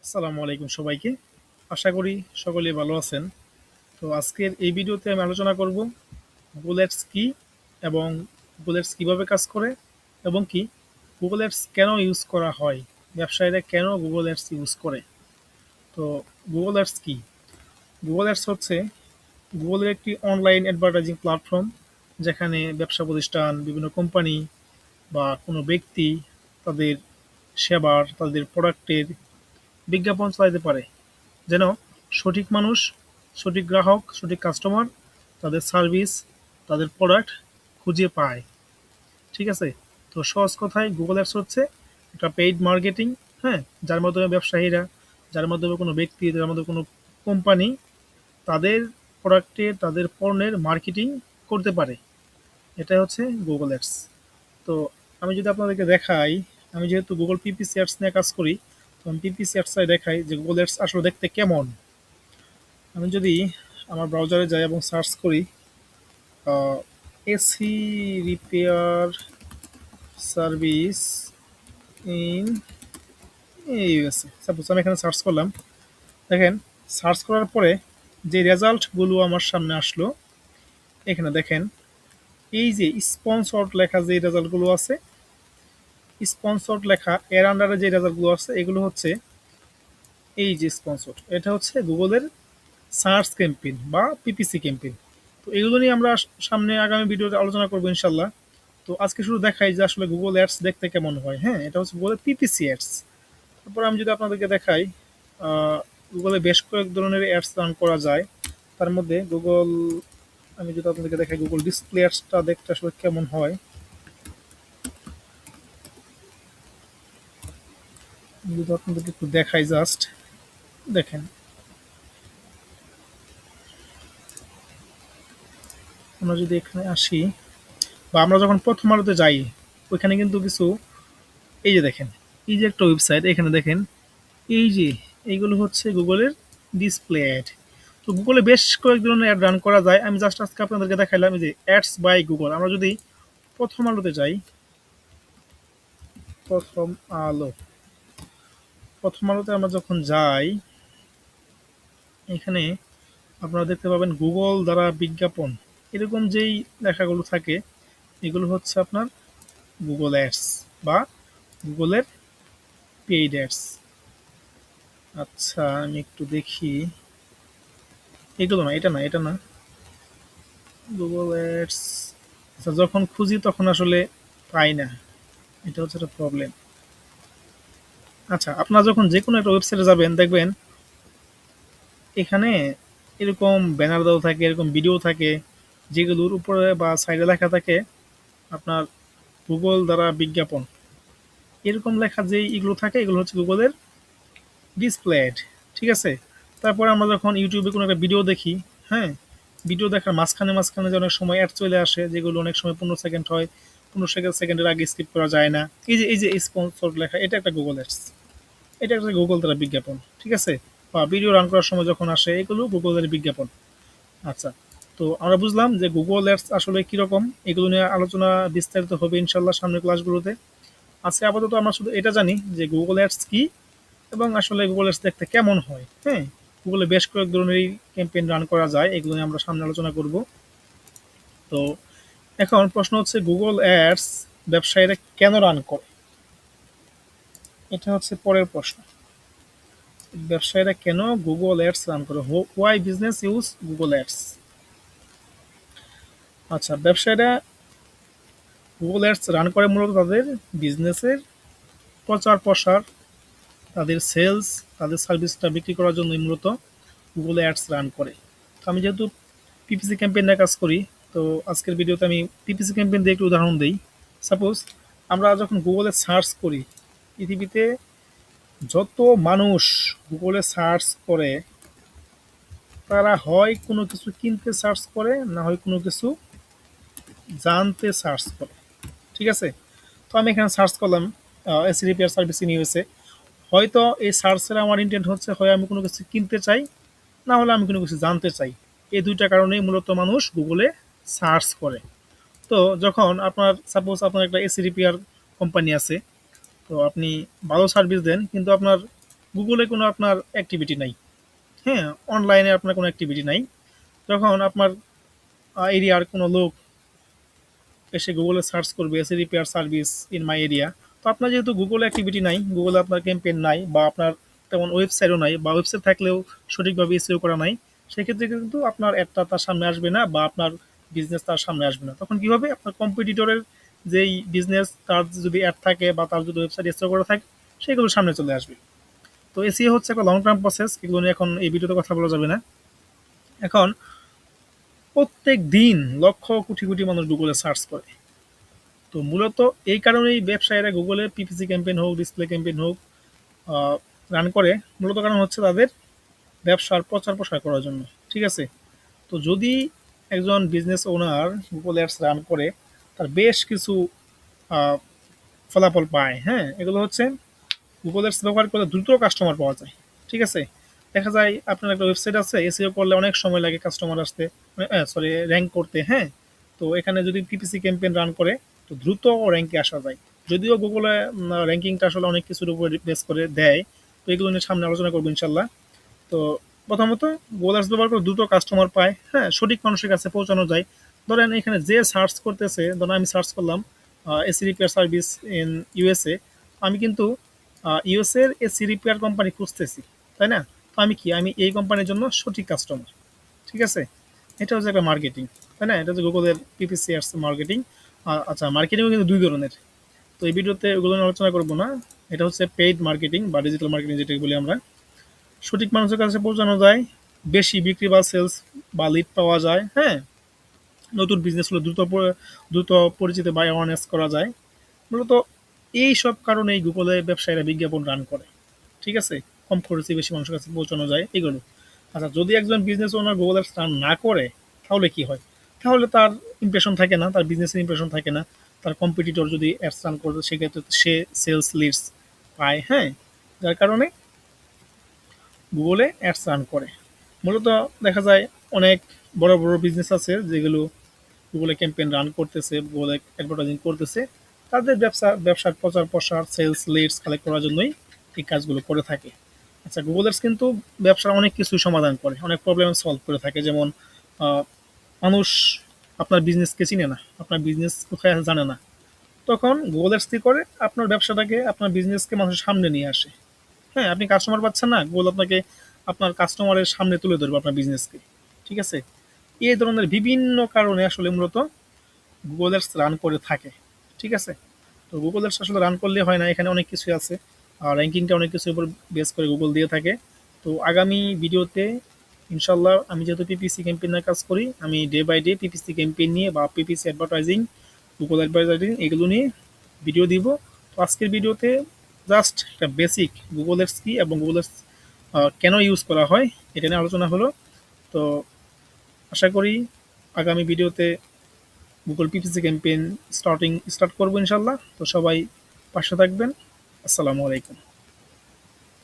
আসসালামু আলাইকুম সবাইকে। আশা করি সকলেই ভালো আছেন। তো আজকের এই ভিডিওতে আমি আলোচনা করব Google Ads কি এবং Google Ads কিভাবে কাজ করে এবং কি Google Ads কেন ইউজ করা হয়, ব্যবসায়ীরা কেন Google Ads ইউজ করে। তো Google Ads কি? Google Ads হচ্ছে গুগলের একটি অনলাইন অ্যাডভার্টাইজিং প্ল্যাটফর্ম, যেখানে ব্যবসা প্রতিষ্ঠান, বিভিন্ন কোম্পানি বা কোনো ব্যক্তি তাদের সেবার, তাদের প্রোডাক্টের বিজ্ঞাপন চালাতে পারে, যেন সঠিক মানুষ, সঠিক গ্রাহক, সঠিক কাস্টমার তাদের সার্ভিস, তাদের প্রোডাক্ট খুঁজে পায়। ঠিক আছে? তো সহজ কথায় গুগল অ্যাডস হচ্ছে একটা পেইড মার্কেটিং, হ্যাঁ, যার মাধ্যমে ব্যবসায়ীরা, যার মাধ্যমে কোনো ব্যক্তি, যার মাধ্যমে কোনো কোম্পানি তাদের প্রোডাক্টের, তাদের পণ্যের মার্কেটিং করতে পারে। এটাই হচ্ছে গুগল অ্যাডস। তো আমি যদি আপনাদেরকে দেখাই, আমি যেহেতু গুগল পিপিসি অ্যাডস নিয়ে কাজ করি, তো আমি পিপিসি অ্যাডসটাই দেখাই যে গুগল অ্যাডস আসলে দেখতে কেমন। আমি যদি আমার ব্রাউজারে যাই এবং সার্চ করি AC repair service in USA, suppose আমি এখানে সার্চ করলাম। দেখেন, সার্চ করার পরে যে রেজাল্টগুলো আমার সামনে আসলো, এখানে দেখেন এই যে স্পন্সর্ড লেখা যে রেজাল্টগুলো আছে, স্পন্সর্ড লেখা এর আন্ডারে যে রেজাল্টগুলো আছে, এগুলো হচ্ছে এই যে স্পন্সর, এটা হচ্ছে গুগলের সার্চ ক্যাম্পেইন বা পিপিসি ক্যাম্পেইন। তো এগুলো নিয়ে আমরা সামনে আগামী ভিডিওতে আলোচনা করবো ইনশাল্লাহ। তো আজকে শুধু দেখাই যে আসলে গুগল অ্যাডস দেখতে কেমন হয়। হ্যাঁ, এটা হচ্ছে গুগলের পিপিসি অ্যাডস। তারপর আমি যদি আপনাদেরকে দেখাই, গুগলে বেশ কয়েক ধরনের অ্যাডস রান করা যায়। তার মধ্যে গুগল, আমি যদি আপনাদেরকে দেখাই গুগল ডিসপ্লে অ্যাডসটা দেখতে আসলে কেমন হয়, আমি যদি আপনাদেরকে একটু দেখাই, জাস্ট দেখেন। আমরা যদি এখানে আসি বা আমরা যখন প্রথম আলোতে যাই, ওইখানে কিন্তু কিছু, এই যে দেখেন, এই যে একটা ওয়েবসাইট, এখানে দেখেন এই যে এইগুলো হচ্ছে গুগলের ডিসপ্লে অ্যাড। তো গুগলে বেশ কয়েক ধরনের অ্যাড রান করা যায়। আমি জাস্ট আজকে আপনাদেরকে দেখাইলাম এই যে অ্যাডস বাই গুগল। আমরা যদি প্রথম আলোতে যাই, প্রথম আলো, প্রথম আলোতে আমরা যখন যাই, এখানে আপনারা দেখতে পাবেন গুগল দ্বারা বিজ্ঞাপন, এরকম যেই লেখাগুলো থাকে, এগুলো হচ্ছে আপনার গুগল অ্যাডস বা গুগলের পেইড অ্যাডস। আচ্ছা, আমি একটু দেখি, এগুলো না, এটা না, এটা না, গুগল অ্যাডস। আচ্ছা, যখন খুঁজি তখন আসলে পাই না, এটা হচ্ছে একটা প্রবলেম। আচ্ছা, আপনারা যখন যে কোনো একটা ওয়েবসাইটে যাবেন, দেখবেন এখানে এরকম ব্যানার দেওয়া থাকে, এরকম ভিডিও থাকে, যেগুলোর উপরে বা সাইডে লেখা থাকে আপনার গুগল দ্বারা বিজ্ঞাপন, এরকম লেখা যেই এগুলো থাকে, এগুলো হচ্ছে গুগলের ডিসপ্লে অ্যাড। ঠিক আছে? তারপরে আমরা যখন ইউটিউবে কোনো একটা ভিডিও দেখি, হ্যাঁ, ভিডিও দেখার মাঝখানে মাঝখানে যে অনেক সময় অ্যাড চলে আসে, যেগুলো অনেক সময় 15 সেকেন্ড হয়, 15 সেকেন্ডের আগে স্কিপ করা যায় না। এই যে স্পন্সর লেখা, এটা একটা গুগল অ্যাডস, এটা একটা গুগল দ্বারা বিজ্ঞাপন। ঠিক আছে? বা ভিডিও রান করার সময় যখন আসে, এগুলো গুগলের বিজ্ঞাপন। আচ্ছা, তো আমরা বুঝলাম যে গুগল অ্যাডস আসলে কিরকম, এগুলো নিয়ে আলোচনা বিস্তারিত হবে ইনশাল্লাহ সামনের ক্লাসগুলোতে। আজকে আপাতত আমরা শুধু এটা জানি যে গুগল অ্যাডস কি এবং আসলে গুগল অ্যাডস দেখতে কেমন হয়। হ্যাঁ, গুগলে বেশ কয়েক ধরনের ক্যাম্পেইন রান করা যায়, এগুলো নিয়ে আমরা সামনে আলোচনা করব। তো এখন প্রশ্ন হচ্ছে গুগল অ্যাডস ব্যবসায়ীরা কেন রান করে, এটা হচ্ছে পরের প্রশ্ন। ব্যবসায়ীরা কেন গুগল অ্যাডস রান করে, why business use Google ads. আচ্ছা, ব্যবসায়ীরা গুগল অ্যাডস রান করে মূলত তাদের বিজনেসের প্রচার প্রসার, তাদের সেলস, তাদের সার্ভিসটা বিক্রি করার জন্যই মূলত গুগল অ্যাডস রান করে। তো আমি যেহেতু পিপিসি ক্যাম্পেইন নিয়ে কাজ করি, তো আজকের ভিডিওতে আমি পিপিসি ক্যাম্পেইন দিয়ে একটু উদাহরণ দিই। সাপোজ আমরা যখন গুগলে সার্চ করি, পৃথিবীতে যত মানুষ গুগলে সার্চ করে, তারা হয় কোনো কিছু কিনতে সার্চ করে, না হয় কোনো কিছু জানতে সার্চ করে। ঠিক আছে? তো আমি এখানে সার্চ করলাম AC repair service in USA. হয়তো এই সার্চের আমার ইন্টেন্ট হচ্ছে, হয় আমি কোনো কিছু কিনতে চাই, না হলে আমি কোনো কিছু জানতে চাই। এই দুইটা কারণেই মূলত মানুষ গুগলে সার্চ করে। তো যখন আপনার, সাপোজ আপনার একটা এসি রিপেয়ার কোম্পানি আছে, তো আপনি ভালো সার্ভিস দেন, কিন্তু আপনার গুগলে কোনো আপনার অ্যাক্টিভিটি নাই, হ্যাঁ, অনলাইনে আপনার কোনো অ্যাক্টিভিটি নাই, যখন আপনার এরিয়ার কোনো লোক এসে গুগলে সার্চ করবে AC repair service in my area, তো আপনার যেহেতু গুগল অ্যাক্টিভিটি নাই, গুগলে আপনার ক্যাম্পেইন নাই, বা আপনার তেমন ওয়েবসাইটও নাই, বা ওয়েবসাইট থাকলেও সঠিকভাবে এসইও করা নাই, সেক্ষেত্রে কিন্তু আপনার অ্যাডটা তার সামনে আসবে না, বা আপনার বিজনেস তার সামনে আসবে না। তখন কি হবে, আপনার কম্পিটিটরের যেই বিজনেস তার যদি অ্যাড থাকে বা তার যদি ওয়েবসাইট এসইও করা থাকে, সেগুলো সামনে চলে আসবে। তো এসইও হচ্ছে একটা লং টার্ম প্রসেস, এগুলো নিয়ে এখন এই ভিডিওতে কথা বলা যাবে না। এখন প্রত্যেক দিন লক্ষ কোটি কোটি মানুষ গুগলে সার্চ করে। তো মূলত এই কারণেই ব্যবসায়ীরা গুগলে পিপিসি ক্যাম্পেইন হোক, ডিসপ্লে ক্যাম্পেইন হোক রান করে। মূলত কারণ হচ্ছে তাদের ব্যবসার প্রচার প্রসার করার জন্য। ঠিক আছে? তো যদি একজন business owner Google ads run করে, তার বেশ কিছু আহ, ফলাফল পায়। হ্যাঁ, এগুলো হচ্ছে গুগল অ্যাডস ব্যবহার করলে দ্রুত কাস্টমার পাওয়া যায়। ঠিক আছে? দেখা যায় আপনার একটা ওয়েবসাইট আছে, এসইও করলে অনেক সময় লাগে কাস্টমার আসতে, সরি, র্যাঙ্ক করতে। হ্যাঁ, তো এখানে যদি পিপিসি ক্যাম্পেইন রান করে, তো দ্রুত র্যাঙ্কে আসা যায়। যদিও গুগলে র্যাঙ্কিংটা আসলে অনেক কিছুর উপর বেস করে দেয়, তো এগুলো নিয়ে সামনে আলোচনা করবো ইনশাল্লাহ। তো প্রথমত গুগল অ্যাডস ব্যবহার করে দ্রুত কাস্টমার পায়, হ্যাঁ, সঠিক মানুষের কাছে পৌঁছানো যায়। ধরেন এখানে যে সার্চ করতেছে, ধরেন আমি সার্চ করলাম AC repair service in USA, আমি কিন্তু ইউএসএ এর এসি রিপেয়ার কোম্পানি খুঁজতেছি, তাই না? তো আমি কি, আমি এই কোম্পানির জন্য সঠিক কাস্টমার। ঠিক আছে? এটা হচ্ছে একটা মার্কেটিং, তাই না? এটা হচ্ছে গুগলের পিপিসি অ্যাডস মার্কেটিং। আচ্ছা, মার্কেটিংও কিন্তু দুই ধরনের। তো এই ভিডিওতে ওগুলো নিয়ে আলোচনা করবো না। এটা হচ্ছে পেইড মার্কেটিং বা ডিজিটাল মার্কেটিং, যেটাকে বলি আমরা। সঠিক মানুষের কাছে পৌঁছানো যায়, বেশি বিক্রি বা সেলস বা লিড পাওয়া যায়। হ্যাঁ, নতুন বিজনেস হলে দ্রুত পরিচিত বা অ্যাওয়ারনেস করা যায়। মূলত এই সব কারণেই গুগলে ব্যবসায়ীরা বিজ্ঞাপন রান করে। ঠিক আছে? কম খরচে বেশি মানুষের কাছে পৌঁছানো যায়, এগুলো। আচ্ছা, যদি একজন business owner Google ads run না করে, তাহলে কি হয়? তাহলে তার ইমপ্রেশন থাকে না, তার বিজনেসের ইমপ্রেশন থাকে না। তার কম্পিটিটর যদি অ্যাডস রান করে, সেক্ষেত্রে সে সেলস লিডস পায়। হ্যাঁ, যার কারণে গুগলে অ্যাডস রান করে। মূলত দেখা যায় অনেক বড় বড় বিজনেস আছে যেগুলো গুগলে ক্যাম্পেইন রান করতেছে, গুগলে অ্যাডভার্টাইজিং করতেছে। তাদের ব্যবসার প্রচার প্রসার, সেলস লিডস কালেক্ট করার জন্যই এই কাজগুলো করে থাকে। আচ্ছা, গুগল অ্যাডস কিন্তু ব্যবসার অনেক কিছুই সমাধান করে, অনেক প্রবলেম সলভ করে থাকে। যেমন আহ, মানুষ আপনার বিজনেসকে চিনে না, আপনার বিজনেস কোথায় আছে জানে না, তখন গুগল অ্যাডস কি করে, আপনার ব্যবসাটাকে, আপনার বিজনেসকে মানুষের সামনে নিয়ে আসে। হ্যাঁ, আপনি কাস্টমার পাচ্ছেন না, গুগল আপনাকে আপনার কাস্টমারের সামনে তুলে ধরবে আপনার বিজনেসকে। ঠিক আছে? এই ধরনের বিভিন্ন কারণে আসলে মূলত গুগল অ্যাডস রান করে থাকে। ঠিক আছে? তো গুগল অ্যাডস আসলে রান করলে হয় না, এখানে অনেক কিছুই আছে। আর র্যাঙ্কিংটা অনেক কিছুর উপর বেস করে গুগল দিয়ে থাকে। তো আগামী ভিডিওতে ইনশাল্লাহ, আমি যেহেতু পিপিসি ক্যাম্পেইনের কাজ করি, আমি day by day PPC campaign নিয়ে বা পিপিসি অ্যাডভার্টাইজিং, গুগল অ্যাডভার্টাইজিং, এগুলো নিয়ে ভিডিও দিব। তো আজকের ভিডিওতে জাস্ট একটা বেসিক গুগল অ্যাডস কি এবং গুগল অ্যাডস কেন ইউজ করা হয়, এটা নিয়ে আলোচনা হলো। তো আশা করি আগামী ভিডিওতে গুগল পিপিসি ক্যাম্পেইন স্টার্ট করবো ইনশাল্লাহ। তো সবাই পাশে থাকবেন। আসসালামু আলাইকুম।